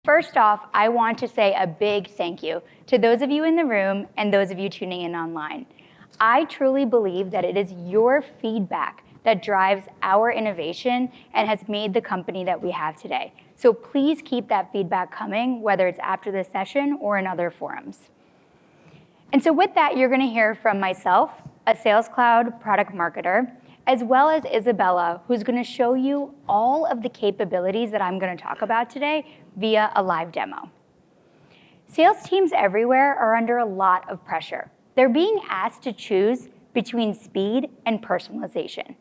First off, I want to say a big thank you to those of you in the room and those of you tuning in online. I truly believe that it is your feedback that drives our innovation and has made the company that we have today. So please keep that feedback coming, whether it's after this session or in other forums. And so with that, you're gonna hear from myself, a Sales Cloud product marketer, as well as Isabella, who's gonna show you all of the capabilities that I'm gonna talk about today via a live demo. Sales teams everywhere are under a lot of pressure. They're being asked to choose between speed and personalization.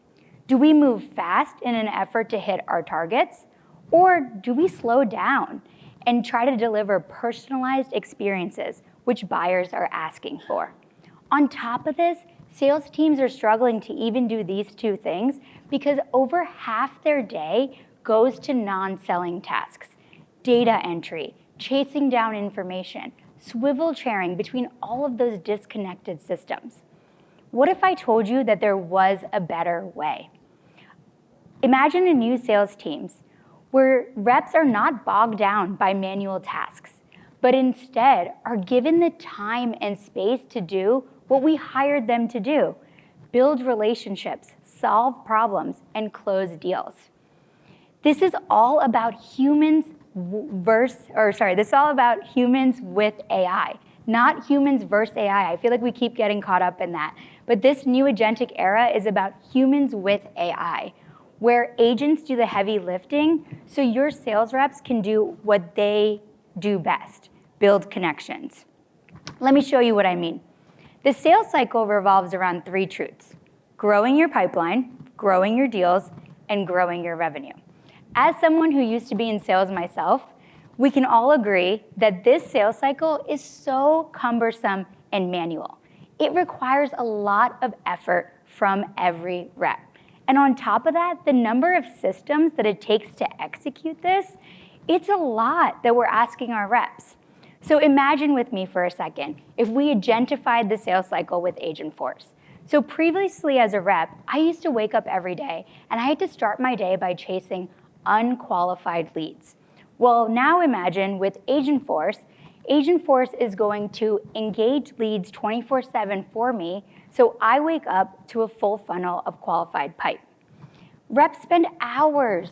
Do we move fast in an effort to hit our targets? Or do we slow down and try to deliver personalized experiences which buyers are asking for? On top of this, sales teams are struggling to even do these two things because over half their day goes to non-selling tasks. Data entry, chasing down information, swivel chairing between all of those disconnected systems. What if I told you that there was a better way? Imagine a new sales teams where reps are not bogged down by manual tasks, but instead are given the time and space to do what we hired them to do: build relationships, solve problems, and close deals. This is all about humans with AI, not humans versus AI. I feel like we keep getting caught up in that. But this new agentic era is about humans with AI, where agents do the heavy lifting so your sales reps can do what they do best: build connections. Let me show you what I mean. The sales cycle revolves around three truths: growing your pipeline, growing your deals, and growing your revenue. As someone who used to be in sales myself, we can all agree that this sales cycle is so cumbersome and manual. It requires a lot of effort from every rep. And on top of that, the number of systems that it takes to execute this, it's a lot that we're asking our reps. So imagine with me for a second, if we agentified the sales cycle with Agentforce. So previously as a rep, I used to wake up every day and I had to start my day by chasing unqualified leads. Well, now imagine with Agentforce, Agentforce is going to engage leads 24/7 for me, so I wake up to a full funnel of qualified pipe. Reps spend hours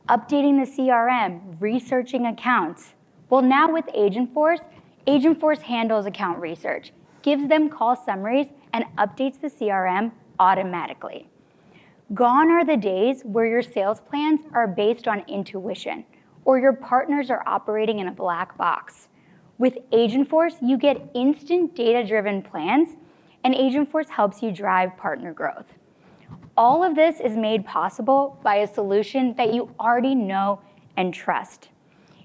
updating the CRM, researching accounts. Well, now with Agentforce, Agentforce handles account research, gives them call summaries, and updates the CRM automatically. Gone are the days where your sales plans are based on intuition, or your partners are operating in a black box. With Agentforce, you get instant data-driven plans, and Agentforce helps you drive partner growth. All of this is made possible by a solution that you already know and trust.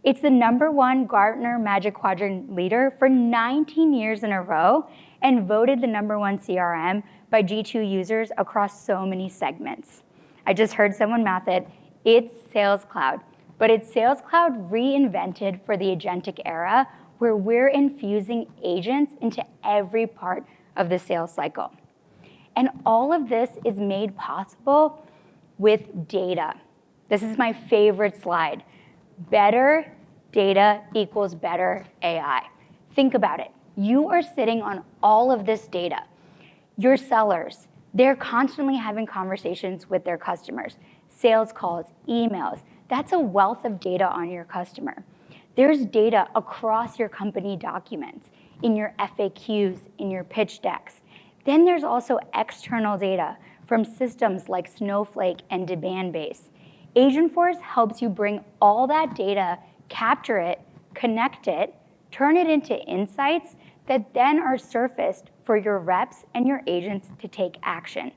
It's the #1 Gartner Magic Quadrant leader for 19 years in a row and voted the #1 CRM by G2 users across so many segments. I just heard someone math it. It's Sales Cloud, but it's Sales Cloud reinvented for the agentic era, where we're infusing agents into every part of the sales cycle. And all of this is made possible with data. This is my favorite slide. Better data equals better AI. Think about it. You are sitting on all of this data. Your sellers, they're constantly having conversations with their customers, sales calls, emails. That's a wealth of data on your customer. There's data across your company documents, in your FAQs, in your pitch decks. Then there's also external data from systems like Snowflake and Demandbase. Agentforce helps you bring all that data, capture it, connect it, turn it into insights that then are surfaced for your reps and your agents to take action.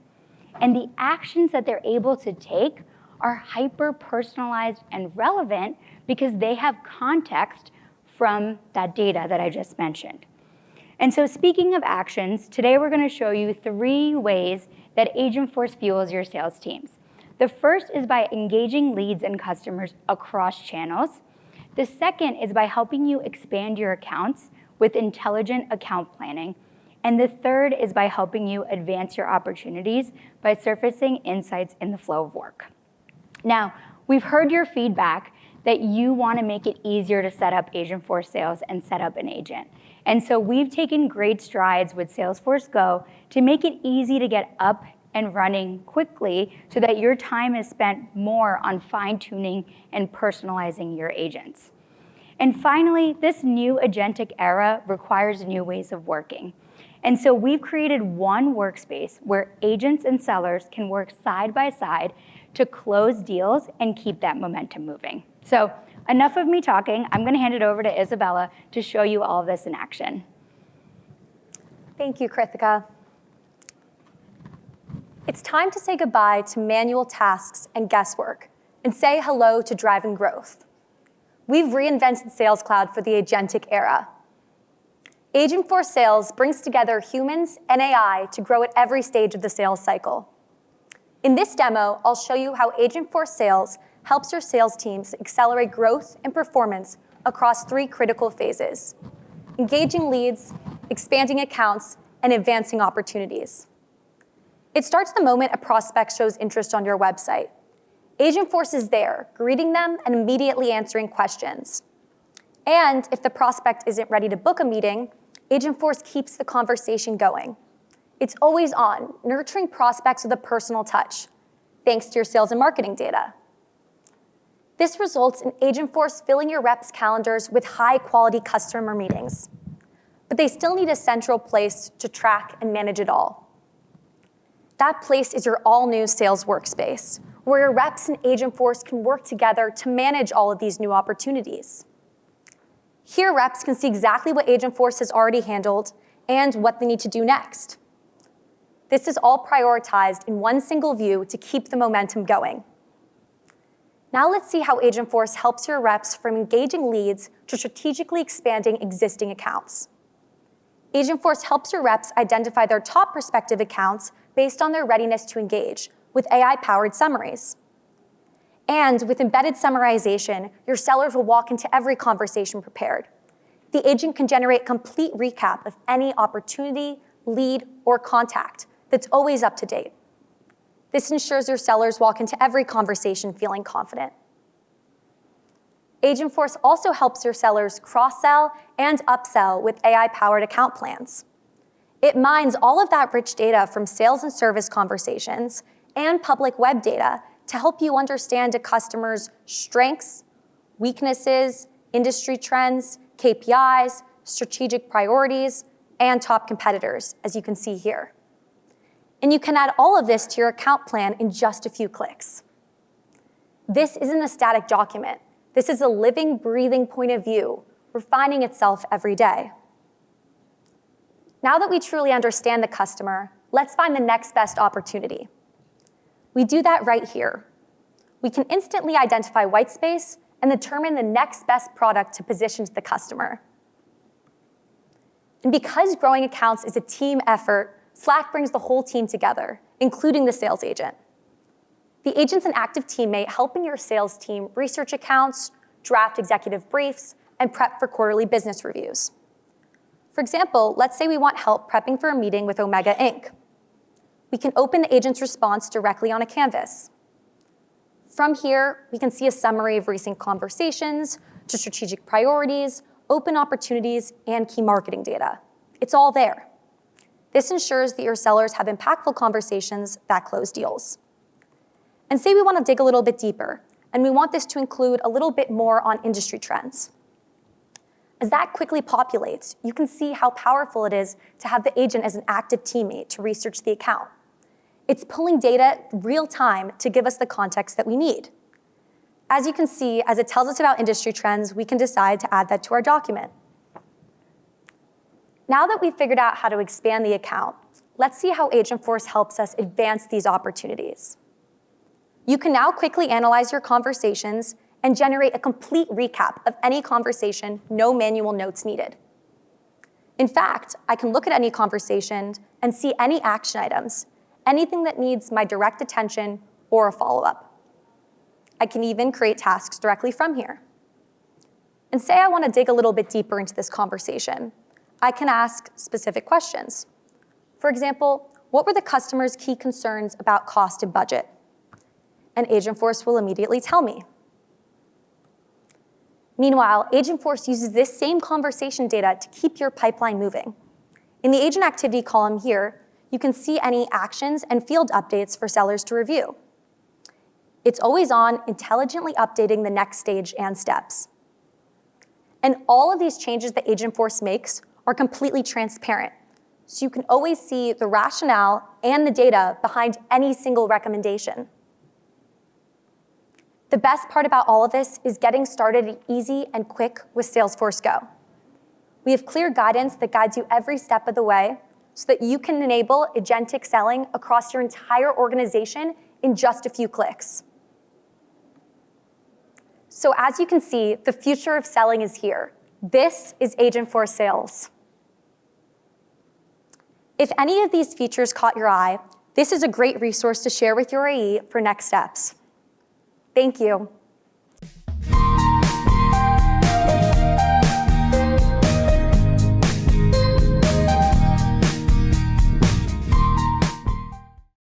And the actions that they're able to take are hyper-personalized and relevant because they have context from that data that I just mentioned. And so speaking of actions, today we're gonna show you 3 ways that Agentforce fuels your sales teams. The first is by engaging leads and customers across channels. The second is by helping you expand your accounts with intelligent account planning. And the third is by helping you advance your opportunities by surfacing insights in the flow of work. Now, we've heard your feedback that you want to make it easier to set up Agentforce Sales and set up an agent. And so we've taken great strides with Salesforce Go to make it easy to get up and running quickly so that your time is spent more on fine-tuning and personalizing your agents. And finally, this new agentic era requires new ways of working. And so we've created one workspace where agents and sellers can work side by side to close deals and keep that momentum moving. So enough of me talking. I'm going to hand it over to Isabella to show you all of this in action. Thank you, Krithika. It's time to say goodbye to manual tasks and guesswork and say hello to driving growth. We've reinvented Sales Cloud for the agentic era. Agentforce Sales brings together humans and AI to grow at every stage of the sales cycle. In this demo, I'll show you how Agentforce Sales helps your sales teams accelerate growth and performance across 3 critical phases: engaging leads, expanding accounts, and advancing opportunities. It starts the moment a prospect shows interest on your website. Agentforce is there, greeting them and immediately answering questions. And if the prospect isn't ready to book a meeting, Agentforce keeps the conversation going. It's always on, nurturing prospects with a personal touch, thanks to your sales and marketing data. This results in Agentforce filling your reps' calendars with high-quality customer meetings. But they still need a central place to track and manage it all. That place is your all-new sales workspace, where your reps and Agentforce can work together to manage all of these new opportunities. Here, reps can see exactly what Agentforce has already handled and what they need to do next. This is all prioritized in one single view to keep the momentum going. Now let's see how Agentforce helps your reps from engaging leads to strategically expanding existing accounts. Agentforce helps your reps identify their top prospective accounts based on their readiness to engage with AI-powered summaries. And with embedded summarization, your sellers will walk into every conversation prepared. The agent can generate a complete recap of any opportunity, lead, or contact that's always up to date. This ensures your sellers walk into every conversation feeling confident. Agentforce also helps your sellers cross-sell and upsell with AI-powered account plans. It mines all of that rich data from sales and service conversations and public web data to help you understand a customer's strengths, weaknesses, industry trends, KPIs, strategic priorities, and top competitors, as you can see here. And you can add all of this to your account plan in just a few clicks. This isn't a static document. This is a living, breathing point of view, refining itself every day. Now that we truly understand the customer, let's find the next best opportunity. We do that right here. We can instantly identify white space and determine the next best product to position to the customer. And because growing accounts is a team effort, Slack brings the whole team together, including the sales agent. The agent's an active teammate helping your sales team research accounts, draft executive briefs, and prep for quarterly business reviews. For example, let's say we want help prepping for a meeting with Omega Inc. We can open the agent's response directly on a canvas. From here, we can see a summary of recent conversations to strategic priorities, open opportunities, and key marketing data. It's all there. This ensures that your sellers have impactful conversations that close deals. And say we want to dig a little bit deeper, and we want this to include a little bit more on industry trends. As that quickly populates, you can see how powerful it is to have the agent as an active teammate to research the account. It's pulling data real time to give us the context that we need. As you can see, as it tells us about industry trends, we can decide to add that to our document. Now that we've figured out how to expand the account, let's see how Agentforce helps us advance these opportunities. You can now quickly analyze your conversations and generate a complete recap of any conversation, no manual notes needed. In fact, I can look at any conversation and see any action items, anything that needs my direct attention or a follow-up. I can even create tasks directly from here. And say I want to dig a little bit deeper into this conversation. I can ask specific questions. For example, what were the customer's key concerns about cost and budget? And Agentforce will immediately tell me. Meanwhile, Agentforce uses this same conversation data to keep your pipeline moving. In the agent activity column here, you can see any actions and field updates for sellers to review. It's always on, intelligently updating the next stage and steps. And all of these changes that Agentforce makes are completely transparent, so you can always see the rationale and the data behind any single recommendation. The best part about all of this is getting started easy and quick with Salesforce Go. We have clear guidance that guides you every step of the way so that you can enable agentic selling across your entire organization in just a few clicks. So as you can see, the future of selling is here. This is Agentforce Sales. If any of these features caught your eye, this is a great resource to share with your AE for next steps. Thank you.